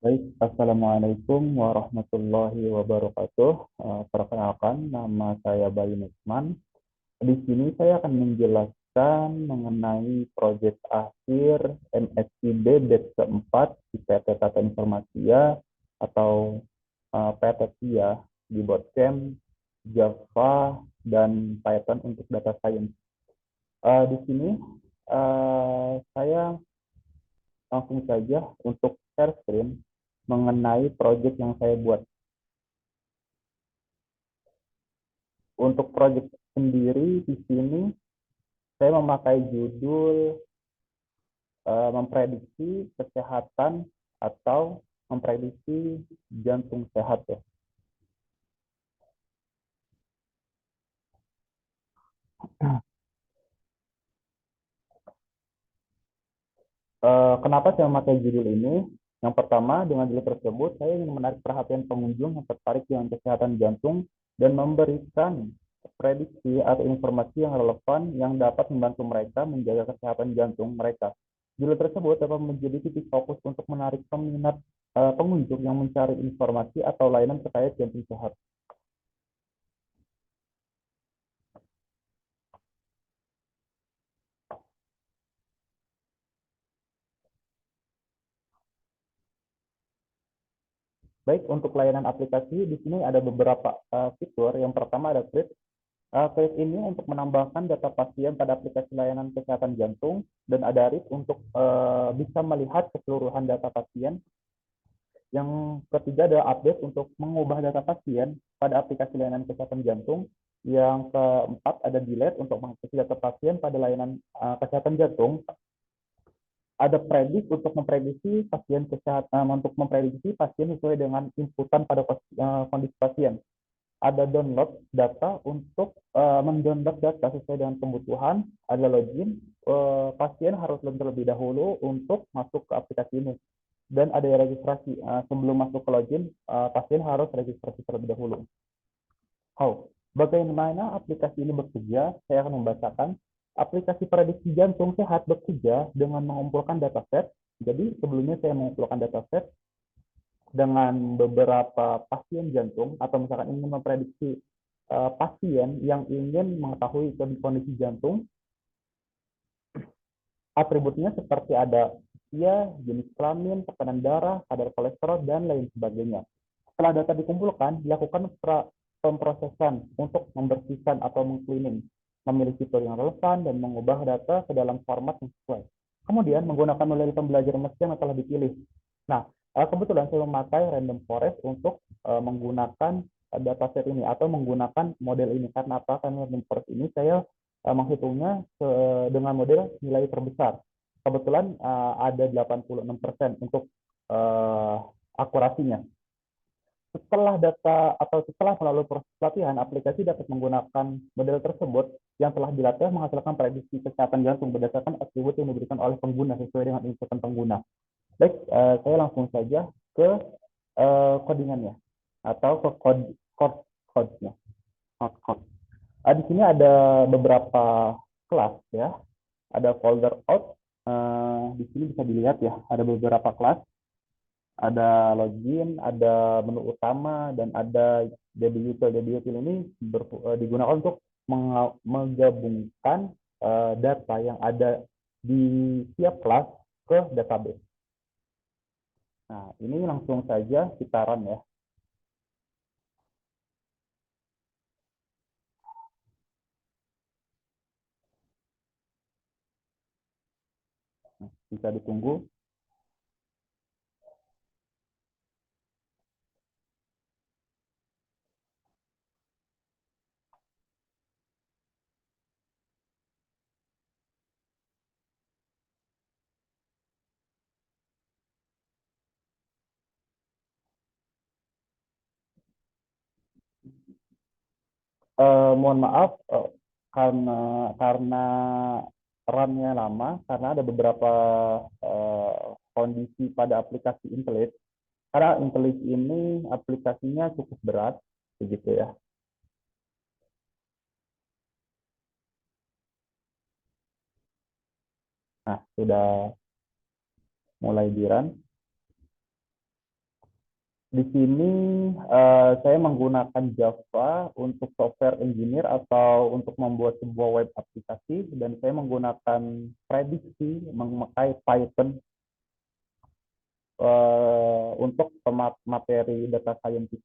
Baik, Assalamualaikum warahmatullahi wabarakatuh. Perkenalkan, nama saya Bayu Nusman. Di sini saya akan menjelaskan mengenai proyek akhir MSIB batch keempat di PT Tata Informasia atau PT TIA di Bootcamp, Java, dan Python untuk data science. Di sini saya langsung saja untuk share screen mengenai proyek yang saya buat. Untuk proyek sendiri di sini saya memakai judul memprediksi kesehatan atau memprediksi jantung sehat ya. Kenapa saya memakai judul ini? Yang pertama, dengan judul tersebut, saya ingin menarik perhatian pengunjung yang tertarik dengan kesehatan jantung dan memberikan prediksi atau informasi yang relevan yang dapat membantu mereka menjaga kesehatan jantung mereka. Judul tersebut dapat menjadi titik fokus untuk menarik peminat pengunjung yang mencari informasi atau layanan terkait jantung sehat. Baik, untuk layanan aplikasi di sini ada beberapa fitur. Yang pertama ada Kris. Kris ini untuk menambahkan data pasien pada aplikasi layanan kesehatan jantung dan ada RIS untuk bisa melihat keseluruhan data pasien. Yang ketiga ada update untuk mengubah data pasien pada aplikasi layanan kesehatan jantung. Yang keempat ada delete untuk mengakses data pasien pada layanan kesehatan jantung. Ada predik untuk memprediksi pasien kesehatan untuk memprediksi pasien sesuai dengan inputan pada kondisi pasien. Ada download data untuk mendownload data sesuai dengan kebutuhan. Ada login, pasien harus terlebih dahulu untuk masuk ke aplikasi ini. Dan ada registrasi, sebelum masuk ke login, pasien harus registrasi terlebih dahulu. Bagaimana aplikasi ini bekerja? Saya akan membacakan. Aplikasi prediksi jantung sehat bekerja dengan mengumpulkan dataset. Jadi sebelumnya saya mengumpulkan dataset dengan beberapa pasien jantung atau misalkan ingin memprediksi pasien yang ingin mengetahui kondisi jantung. Atributnya seperti ada usia, jenis kelamin, tekanan darah, kadar kolesterol, dan lain sebagainya. Setelah data dikumpulkan, dilakukan pemrosesan untuk membersihkan atau mengcleaning, memilih fitur yang relevan, dan mengubah data ke dalam format yang sesuai. Kemudian menggunakan nilai pembelajaran mesin yang telah dipilih. Nah, kebetulan saya memakai random forest untuk menggunakan dataset ini atau menggunakan model ini. Karena apa? Karena random forest ini saya menghitungnya dengan model nilai terbesar. Kebetulan ada 86% untuk akurasinya. Setelah data atau setelah melalui proses pelatihan, aplikasi dapat menggunakan model tersebut yang telah dilatih menghasilkan prediksi kesehatan jantung berdasarkan atribut yang diberikan oleh pengguna sesuai dengan inputan pengguna. Baik, saya langsung saja ke codingannya atau ke code-nya. Code. Di sini ada beberapa kelas ya. Ada folder out. Di sini bisa dilihat ya, ada beberapa kelas. Ada login, ada menu utama, dan ada DBUtil. DBUtil ini digunakan untuk menggabungkan data yang ada di tiap kelas ke database. Nah, ini langsung saja kita run ya. Bisa ditunggu. Mohon maaf karena karena RAM-nya lama, karena ada beberapa kondisi pada aplikasi Intellit. Karena Intellit ini aplikasinya cukup berat, begitu ya. Nah, sudah mulai di run. Di sini saya menggunakan Java untuk software engineer atau untuk membuat sebuah web aplikasi, dan saya menggunakan prediksi memakai Python untuk materi data scientist.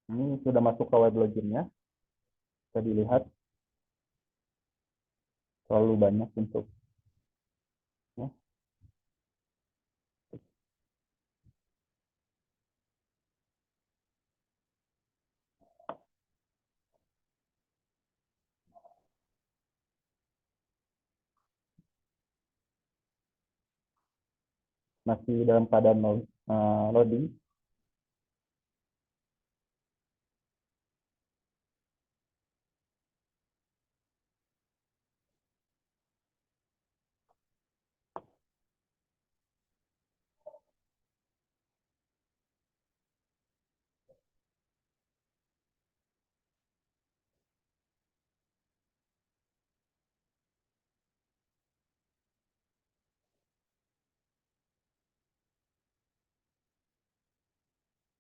Ini sudah masuk ke web loginnya, bisa dilihat terlalu banyak untuk ya. Masih dalam keadaan loading.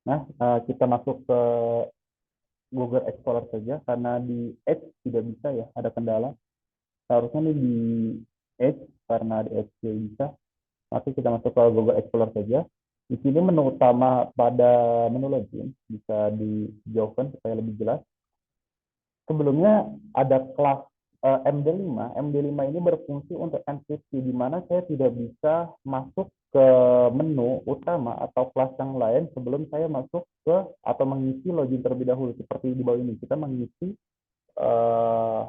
Nah, kita masuk ke Google Explorer saja, karena di Edge tidak bisa ya, ada kendala. Seharusnya nih di Edge, karena di Edge tidak bisa. Maka kita masuk ke Google Explorer saja. Di sini menu utama pada menu login bisa dijauhkan supaya lebih jelas. Sebelumnya ada kelas MD5. MD5 ini berfungsi untuk enkripsi, di mana saya tidak bisa masuk ke menu utama atau kelas yang lain sebelum saya masuk ke atau mengisi login terlebih dahulu. Seperti di bawah ini, kita mengisi uh,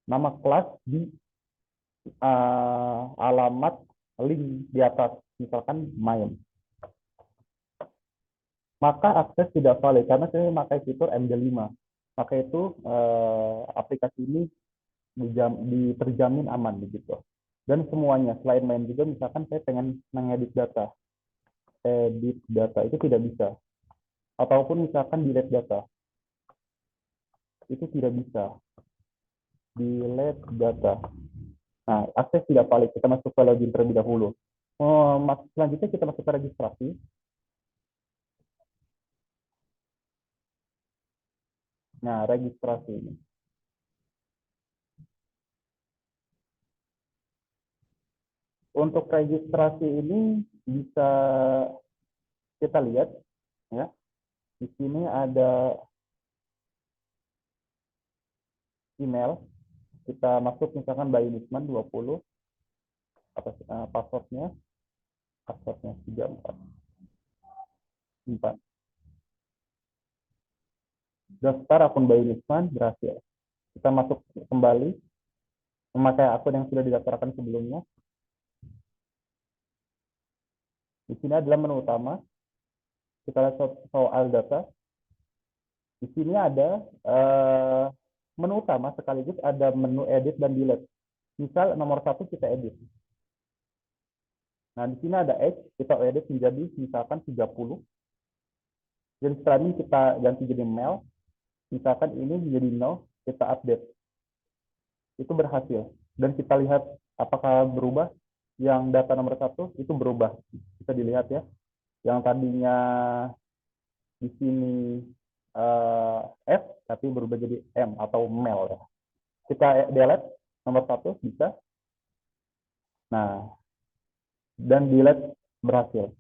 nama kelas di alamat link di atas, misalkan main. Maka akses tidak valid karena saya memakai fitur MD5. Maka itu aplikasi ini terjamin aman begitu. Dan semuanya selain main juga, misalkan saya pengen mengedit data, edit data itu tidak bisa. Ataupun misalkan delete data, itu tidak bisa. Delete data. Nah, akses tidak valid. Kita masuk ke login terlebih dahulu. Selanjutnya kita masuk ke registrasi. Nah, registrasi ini. Untuk registrasi ini bisa kita lihat ya. Di sini ada email. Kita masuk misalkan Bayunisman 20, apa passwordnya? Passwordnya 344. Daftar akun Bayunisman berhasil. Kita masuk kembali memakai akun yang sudah didaftarkan sebelumnya. Di sini adalah menu utama. Kita lihat soal data. Di sini ada menu utama sekaligus ada menu edit dan delete. Misal nomor 1 kita edit. Nah, di sini ada Edge, kita edit menjadi misalkan 30. Dan setelah ini kita ganti jadi mail. Misalkan ini menjadi 0, kita update. Itu berhasil. Dan kita lihat apakah berubah. Yang data nomor 1 itu berubah. Bisa dilihat ya. Yang tadinya di sini F, tapi berubah jadi M atau mail ya. Kita delete nomor 1 bisa. Nah, dan delete berhasil.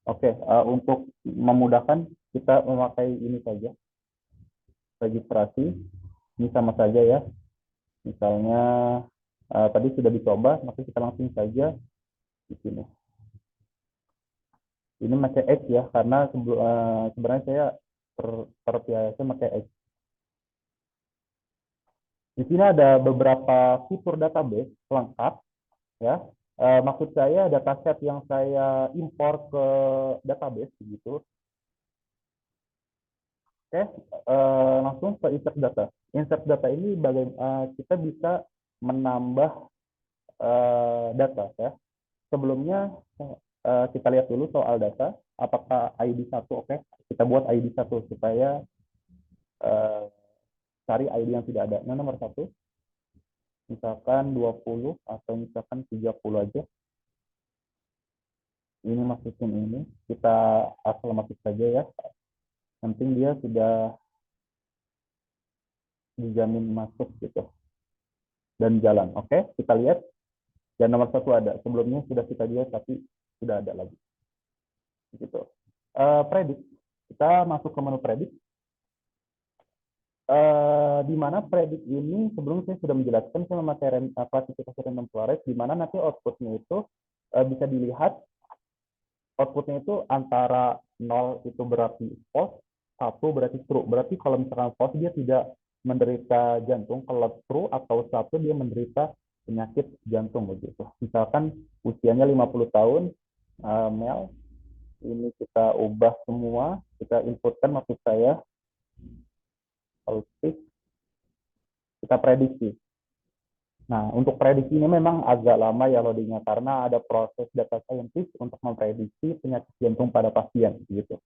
Oke, untuk memudahkan kita memakai ini saja, registrasi. Ini sama saja ya. Misalnya tadi sudah dicoba, maka kita langsung saja di sini. Ini pakai X ya, karena sebenarnya saya terbiasa pakai X. Di sini ada beberapa fitur database lengkap ya. Maksud saya dataset yang saya impor ke database begitu. Oke, langsung ke insert data. Insert data ini kita bisa menambah data ya. Sebelumnya kita lihat dulu soal data. Apakah ID satu? Oke, kita buat ID satu supaya uh, cari ID yang tidak ada. Nah, nomor satu, misalkan 20 atau misalkan 30 aja. Ini masukin ini. Kita asal masuk saja ya. Yang penting dia sudah dijamin masuk gitu. Dan jalan. Oke, kita lihat. Dan nomor satu ada. Sebelumnya sudah kita lihat, tapi sudah ada lagi. Gitu. Predik. Kita masuk ke menu predik. Di mana predik ini sebelum saya sudah menjelaskan sama materi klasifikasi random forest, di mana nanti outputnya itu bisa dilihat outputnya itu antara 0 itu berarti false, 1 berarti true. Berarti kalau misalkan false dia tidak menderita jantung, kalau true atau 1 dia menderita penyakit jantung begitu. Misalkan usianya 50 tahun, male, ini kita ubah semua, kita inputkan maksud saya, kita prediksi. Nah, untuk prediksi ini memang agak lama ya loadingnya karena ada proses data scientist untuk memprediksi penyakit jantung pada pasien gitu.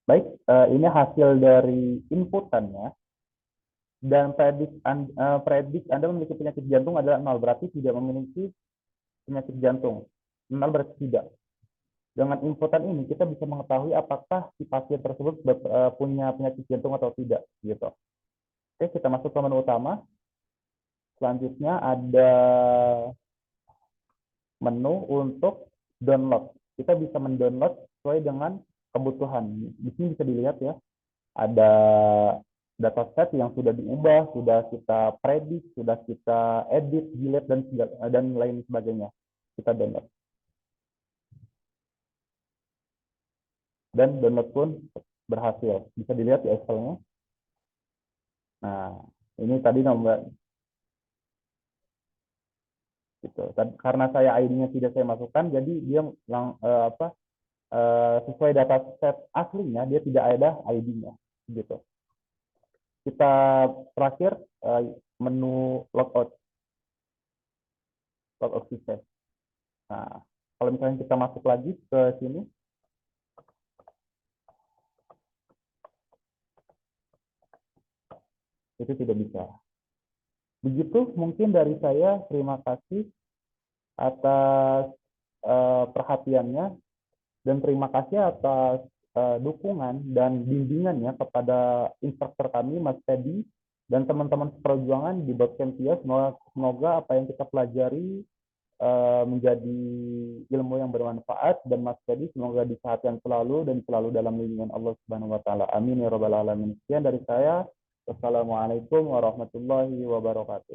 Baik, ini hasil dari inputannya dan predik Anda memiliki penyakit jantung adalah 0, berarti tidak memiliki penyakit jantung. 0 berarti tidak. Dengan inputan ini kita bisa mengetahui apakah si pasien tersebut punya penyakit jantung atau tidak gitu. Oke, kita masuk ke menu utama. Selanjutnya ada menu untuk download. Kita bisa mendownload sesuai dengan kebutuhan. Di sini bisa dilihat ya, ada dataset yang sudah diubah, sudah kita predik, sudah kita edit, delete, dan lain sebagainya. Kita download. Dan download pun berhasil. Bisa dilihat di Excel-nya. Nah, ini tadi nomor gitu. Karena saya ID-nya tidak saya masukkan, jadi dia sesuai dataset aslinya dia tidak ada ID-nya gitu. Kita terakhir menu logout system. Nah, kalau misalnya kita masuk lagi ke sini, itu tidak bisa. Begitu mungkin dari saya. Terima kasih atas perhatiannya dan terima kasih atas dukungan dan bimbingannya kepada instruktur kami, Mas Teddy, dan teman-teman seperjuangan di Botcampia. Semoga apa yang kita pelajari menjadi ilmu yang bermanfaat, dan Mas Teddy semoga disehatkan selalu dan selalu dalam lindungan Allah Subhanahu wa taala. Amin ya rabbal alamin. Sekian dari saya. Wassalamualaikum warahmatullahi wabarakatuh.